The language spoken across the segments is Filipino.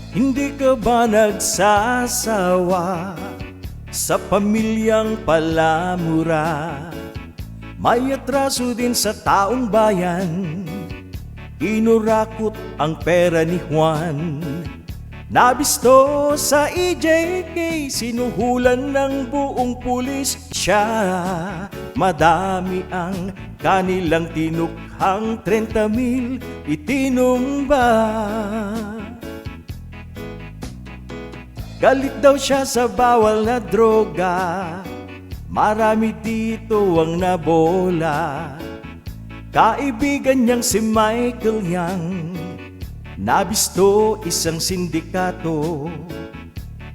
Hindi ka ba nagsasawa sa pamilyang palamura? May atraso din sa taong bayan, inurakot ang pera ni Juan. Nabisto sa EJK, sinuhulan ng buong pulis siya. Madami ang kanilang tinukhang 30,000 itinumba. Galit daw siya sa bawal na droga, marami dito ang nabola. Kaibigan niyang si Michael Yang, nabisto isang sindikato.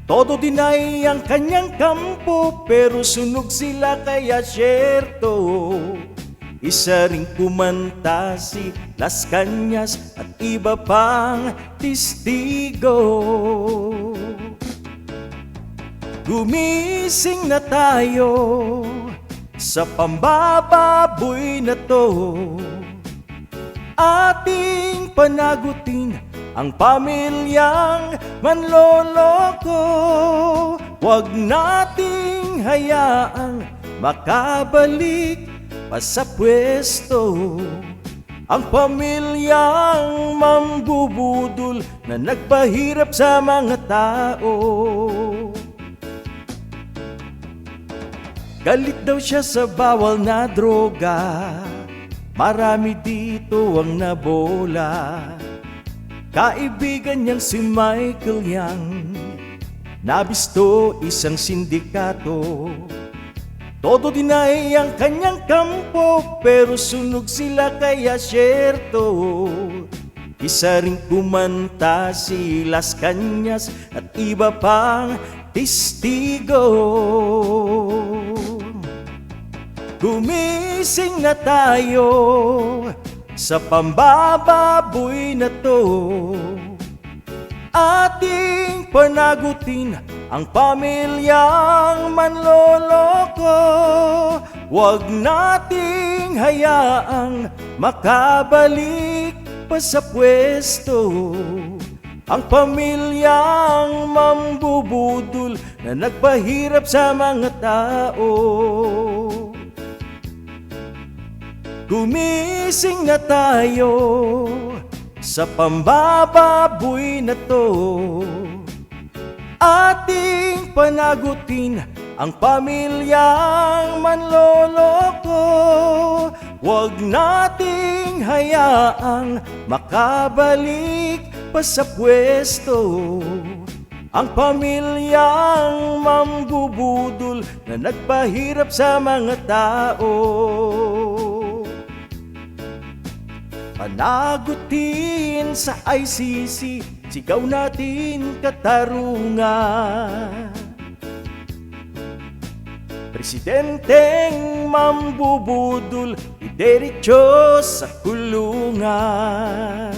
Todo dinay ang kanyang kampo, pero sunog sila kaya syerto. Isa ring kumanta si Las Cañas at iba pang testigo. Gumising na tayo sa pambababoy na to. Ating panagutin ang pamilyang manloloko. Huwag nating hayaang makabalik pa sa pwesto ang pamilyang mambubudol na nagpahirap sa mga tao. Galit daw siya sa bawal na droga, marami dito ang nabola. Kaibigan niyang si Michael Yang, nabisto isang sindikato. Todo dinay ang kanyang kampo, pero sunog sila kaya syerto. Isa ring kumanta si Las Cañas at iba pang testigo. Gumising na tayo sa pambababoy na to. Ating panagutin ang pamilyang manloloko. Huwag nating hayaang makabalik pa sa pwesto ang pamilyang mambubudol na nagpahirap sa mga tao. Gumising na tayo sa pambababoy na to. Ating panagutin ang pamilyang manloloko. Huwag nating hayaang makabalik pa sa pwesto ang pamilyang mambubudol na nagpahirap sa mga tao. Panagutin sa ICC, sigaw natin katarungan. Presidenteng mambubudol, idiretso sa kulungan.